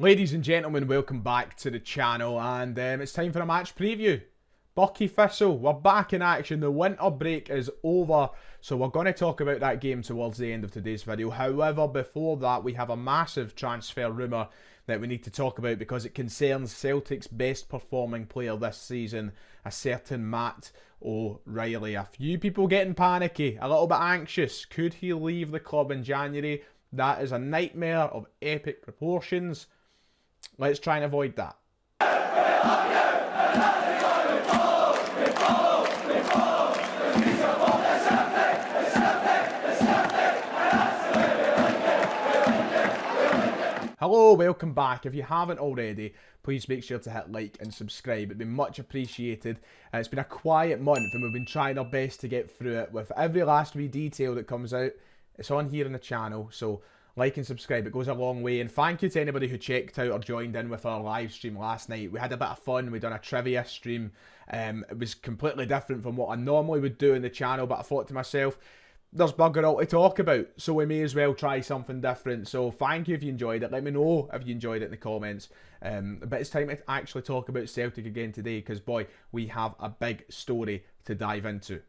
Ladies and gentlemen, welcome back to the channel, and it's time for a match preview. Buckie Thistle, we're back in action. The winter break is over, so we're going to talk about that game towards the end of today's video. However, before that, we have a massive transfer rumour that we need to talk about because it concerns Celtic's best performing player this season, a certain Matt ORiley. A few people getting panicky, a little bit anxious. Could he leave the club in January? That is a nightmare of epic proportions. Let's try and avoid that. Hello, welcome back. If you haven't already, please make sure to hit like and subscribe. It'd be much appreciated. It's been a quiet month and we've been trying our best to get through it with every last wee detail that comes out. It's on here in the channel, so like and subscribe, it goes a long way. And thank you to anybody who checked out or joined in with our live stream last night. We had a bit of fun. We done a trivia stream. It was completely different from what I normally would do in the channel, but I thought to myself, there's bugger all to talk about, so we may as well try something different. So thank you if you enjoyed it. Let me know if you enjoyed it in the comments. But it's time to actually talk about Celtic again today, because boy, we have a big story to dive into.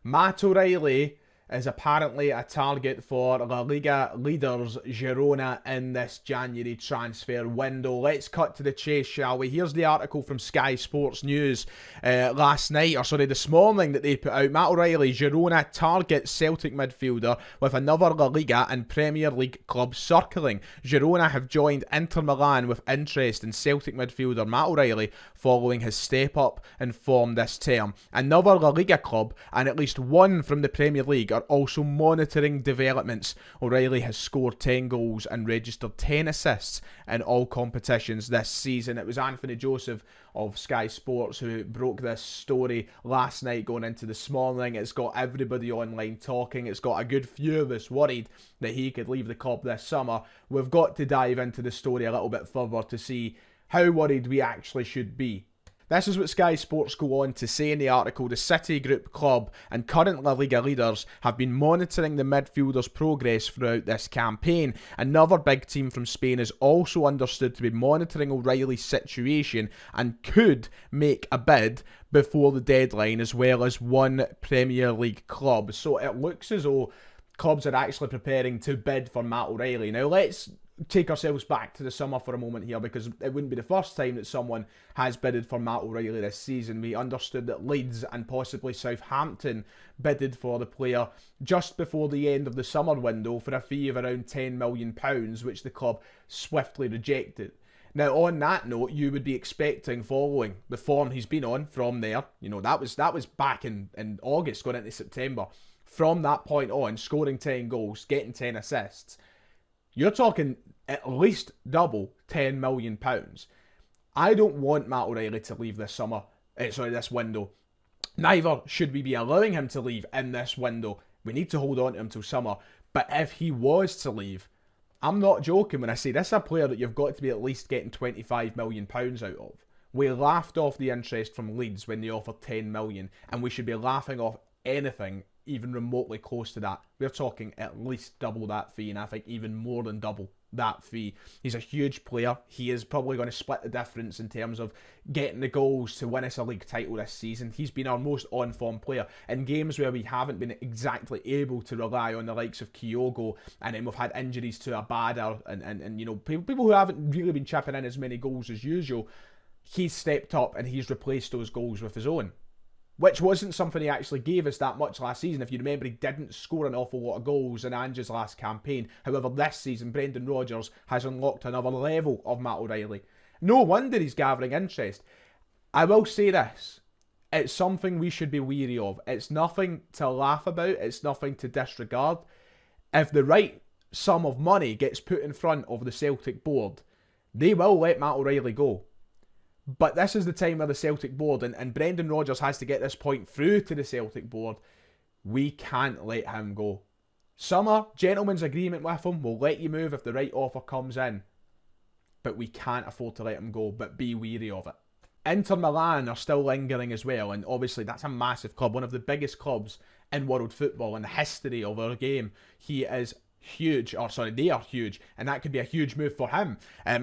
Matt ORiley is apparently a target for La Liga leaders Girona in this January transfer window. Let's cut to the chase, shall we? Here's the article from Sky Sports News this morning that they put out. Matt ORiley, Girona targets Celtic midfielder with another La Liga and Premier League club circling. Girona have joined Inter Milan with interest in Celtic midfielder Matt ORiley following his step up in form this term. Another La Liga club and at least one from the Premier League are also monitoring developments. ORiley has scored 10 goals and registered 10 assists in all competitions this season. It was Anthony Joseph of Sky Sports who broke this story last night going into this morning. It's got everybody online talking. It's got a good few of us worried that he could leave the club this summer. We've got to dive into the story a little bit further to see how worried we actually should be. This is what Sky Sports go on to say in the article. The City Group club and current La Liga leaders have been monitoring the midfielder's progress throughout this campaign. Another big team from Spain is also understood to be monitoring ORiley's situation and could make a bid before the deadline, as well as one Premier League club. So it looks as though clubs are actually preparing to bid for Matt ORiley. Now let's take ourselves back to the summer for a moment here, because it wouldn't be the first time that someone has bidded for Matt ORiley this season. We understood that Leeds and possibly Southampton bidded for the player just before the end of the summer window for a fee of around £10 million, which the club swiftly rejected. Now, on that note, you would be expecting, following the form he's been on from there, you know, that was back in August going into September. From that point on, scoring 10 goals, getting 10 assists, you're talking at least double £10 million. I don't want Matt ORiley to leave this this window. Neither should we be allowing him to leave in this window. We need to hold on to him till summer. But if he was to leave, I'm not joking when I say this is a player that you've got to be at least getting £25 million out of. We laughed off the interest from Leeds when they offered 10 million, and we should be laughing off anything even remotely close to that. We're talking at least double that fee, and I think even more than double that fee. He's a huge player. He is probably going to split the difference in terms of getting the goals to win us a league title this season. He's been our most on-form player in games where we haven't been exactly able to rely on the likes of Kyogo, and then we've had injuries to Abada and you know, people who haven't really been chipping in as many goals as usual. He's stepped up and he's replaced those goals with his own, which wasn't something he actually gave us that much last season. If you remember, he didn't score an awful lot of goals in Ange's last campaign. However, this season, Brendan Rodgers has unlocked another level of Matt ORiley. No wonder he's gathering interest. I will say this. It's something we should be weary of. It's nothing to laugh about. It's nothing to disregard. If the right sum of money gets put in front of the Celtic board, they will let Matt ORiley go. But this is the time where the Celtic board, and Brendan Rodgers has to get this point through to the Celtic board, we can't let him go. Summer, gentleman's agreement with him, we'll let you move if the right offer comes in. But we can't afford to let him go, but be weary of it. Inter Milan are still lingering as well, and obviously that's a massive club, one of the biggest clubs in world football, in the history of our game. He is huge, or sorry, they are huge, and that could be a huge move for him.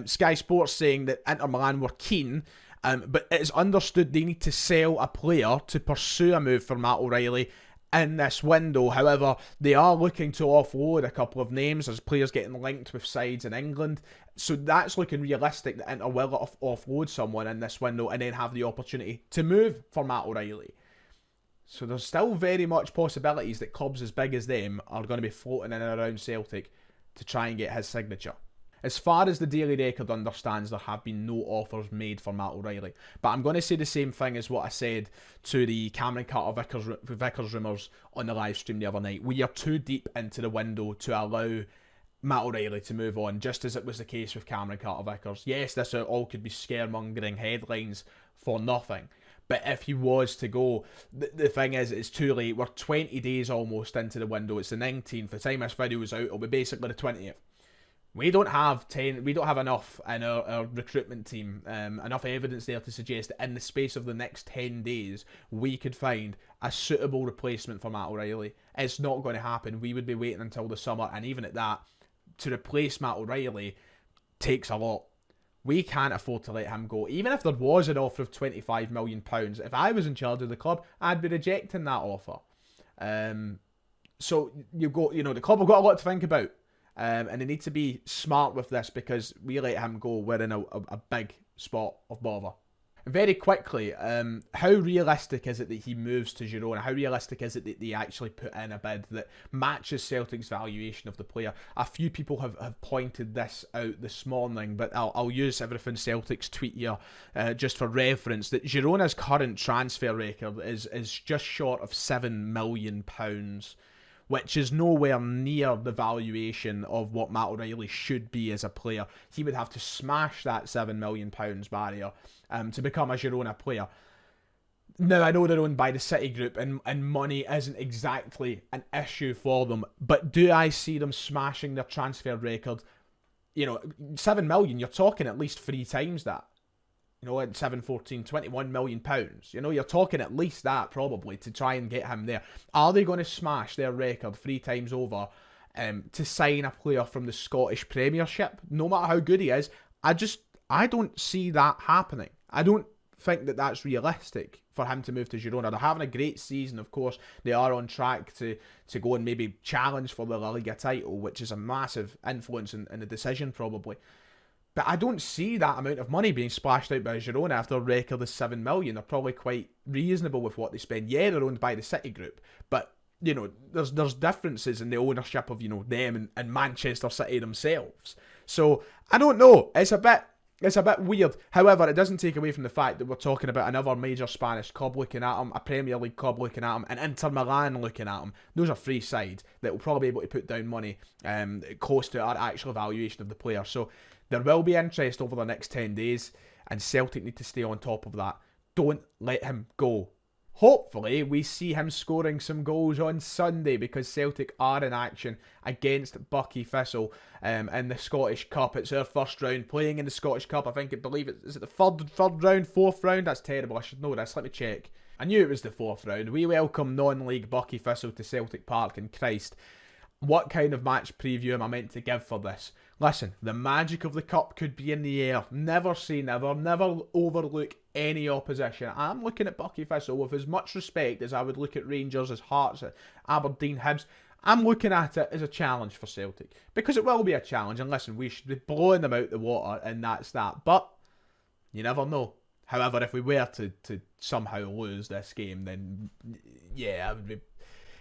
Sky Sports saying that Inter Milan were keen, but it is understood they need to sell a player to pursue a move for Matt O'Riley in this window. However, they are looking to offload a couple of names. There's players getting linked with sides in England. So that's looking realistic that Inter will offload someone in this window and then have the opportunity to move for Matt O'Riley. So there's still very much possibilities that clubs as big as them are going to be floating in and around Celtic to try and get his signature. As far as the Daily Record understands, there have been no offers made for Matt O'Riley. But I'm going to say the same thing as what I said to the Cameron Carter-Vickers rumours on the live stream the other night. We are too deep into the window to allow Matt O'Riley to move on, just as it was the case with Cameron Carter-Vickers. Yes, this all could be scaremongering headlines for nothing. But if he was to go, the thing is, it's too late. We're 20 days almost into the window. It's the 19th. The time this video is out, it'll be basically the 20th. We don't have enough in our recruitment team, enough evidence there to suggest that in the space of the next 10 days, we could find a suitable replacement for Matt O'Riley. It's not going to happen. We would be waiting until the summer, and even at that, to replace Matt O'Riley takes a lot. We can't afford to let him go. Even if there was an offer of £25 million, if I was in charge of the club, I'd be rejecting that offer. So the club have got a lot to think about. And they need to be smart with this, because we let him go, we're in a big spot of bother. Very quickly, how realistic is it that he moves to Girona? How realistic is it that they actually put in a bid that matches Celtic's valuation of the player? A few people have pointed this out this morning, but I'll use Everything Celtic's tweet here just for reference, that Girona's current transfer record is just short of £7 million, which is nowhere near the valuation of what Matt O'Riley should be as a player. He would have to smash that £7 million barrier to become a Girona player. Now, I know they're owned by the City Group, and money isn't exactly an issue for them, but do I see them smashing their transfer record? 7 million, you're talking at least 3 times that. At 7, 14, £21 million. You're talking at least that probably to try and get him there. Are they going to smash their record 3 times over to sign a player from the Scottish Premiership? No matter how good he is, I don't see that happening. I don't think that that's realistic for him to move to Girona. They're having a great season, of course. They are on track to go and maybe challenge for the La Liga title, which is a massive influence in the decision probably. But I don't see that amount of money being splashed out by Girona after a record of 7 million. They're probably quite reasonable with what they spend. Yeah, they're owned by the City Group, but there's differences in the ownership of them and Manchester City themselves. So I don't know. It's a bit weird. However, it doesn't take away from the fact that we're talking about another major Spanish club looking at him, a Premier League club looking at him, and Inter Milan looking at him. Those are 3 sides that will probably be able to put down money close to our actual evaluation of the player. So there will be interest over the next 10 days, and Celtic need to stay on top of that. Don't let him go. Hopefully, we see him scoring some goals on Sunday, because Celtic are in action against Buckie Thistle in the Scottish Cup. It's our first round playing in the Scottish Cup. I believe it's the third round, 4th round? That's terrible. I should know this. Let me check. I knew it was the 4th round. We welcome non-league Buckie Thistle to Celtic Park, and Christ, what kind of match preview am I meant to give for this? Listen, the magic of the cup could be in the air. Never say never. Never overlook any opposition. I'm looking at Buckie Thistle with as much respect as I would look at Rangers, as Hearts, at Aberdeen, Hibs. I'm looking at it as a challenge for Celtic, because it will be a challenge. And listen, we should be blowing them out the water, and that's that. But you never know. However, if we were to somehow lose this game, then yeah, I would be...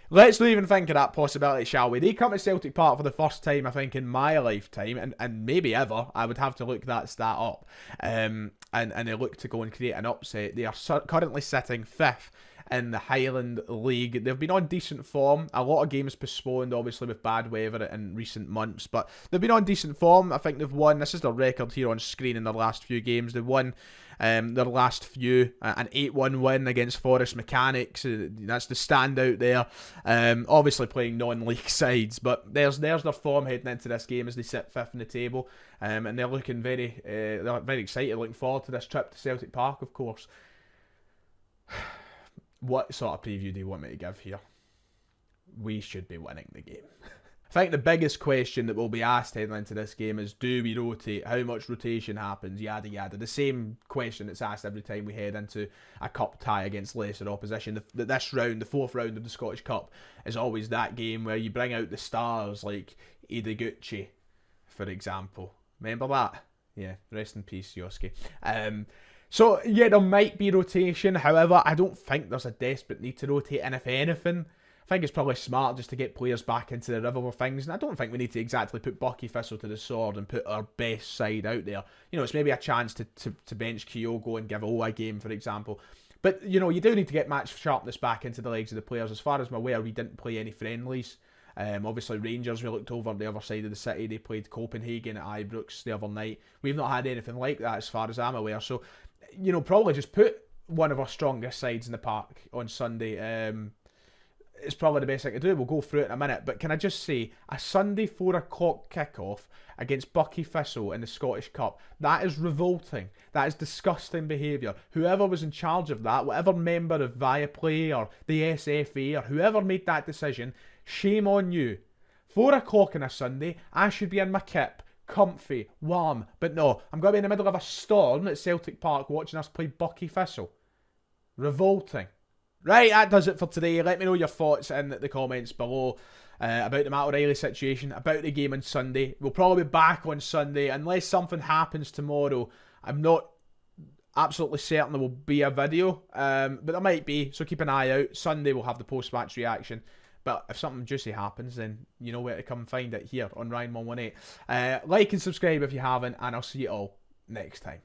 Let's not even think of that possibility, shall we? They come to Celtic Park for the first time, I think, in my lifetime, and maybe ever. I would have to look that stat up. And they look to go and create an upset. They are currently sitting 5th in the Highland League. They've been on decent form. A lot of games postponed, obviously, with bad weather in recent months. But they've been on decent form. I think they've won. This is their record here on screen in their last few games. They've won their last few. An 8-1 win against Forest Mechanics. That's the standout there. Obviously playing non-league sides. But there's their form heading into this game as they sit 5th in the table. And they're looking they're very excited. Looking forward to this trip to Celtic Park, of course. What sort of preview do you want me to give here? We should be winning the game. I think the biggest question that will be asked heading into this game is, do we rotate? How much rotation happens? Yada yada. The same question that's asked every time we head into a cup tie against lesser opposition. This round, the 4th round of the Scottish Cup, is always that game where you bring out the stars like Ideguchi, for example. Remember that? Yeah, rest in peace, Yoski. So, yeah, there might be rotation. However, I don't think there's a desperate need to rotate. And if anything, I think it's probably smart just to get players back into the river of things. And I don't think we need to exactly put Buckie Thistle to the sword and put our best side out there. You know, it's maybe a chance to bench Kyogo and give Ola a game, for example. But, you know, you do need to get match sharpness back into the legs of the players. As far as I'm aware, we didn't play any friendlies. Obviously, Rangers, we looked over the other side of the city. They played Copenhagen at Ibrox the other night. We've not had anything like that as far as I'm aware. So, you know, probably just put one of our strongest sides in the park on Sunday. It's probably the best thing to do. We'll go through it in a minute. But can I just say, a Sunday 4 o'clock kickoff against Buckie Thistle in the Scottish Cup, that is revolting. That is disgusting behaviour. Whoever was in charge of that, whatever member of Viaplay or the SFA or whoever made that decision, shame on you. 4 o'clock on a Sunday, I should be in my kip, comfy, warm. But no, I'm going to be in the middle of a storm at Celtic Park watching us play Buckie Thistle. Revolting. Right, that does it for today. Let me know your thoughts in the comments below about the Matt O'Reilly situation, about the game on Sunday. We'll probably be back on Sunday. Unless something happens tomorrow, I'm not absolutely certain there will be a video. But there might be, so keep an eye out. Sunday we'll have the post-match reaction. But if something juicy happens, then you know where to come and find it here on Ryan118. Like and subscribe if you haven't, and I'll see you all next time.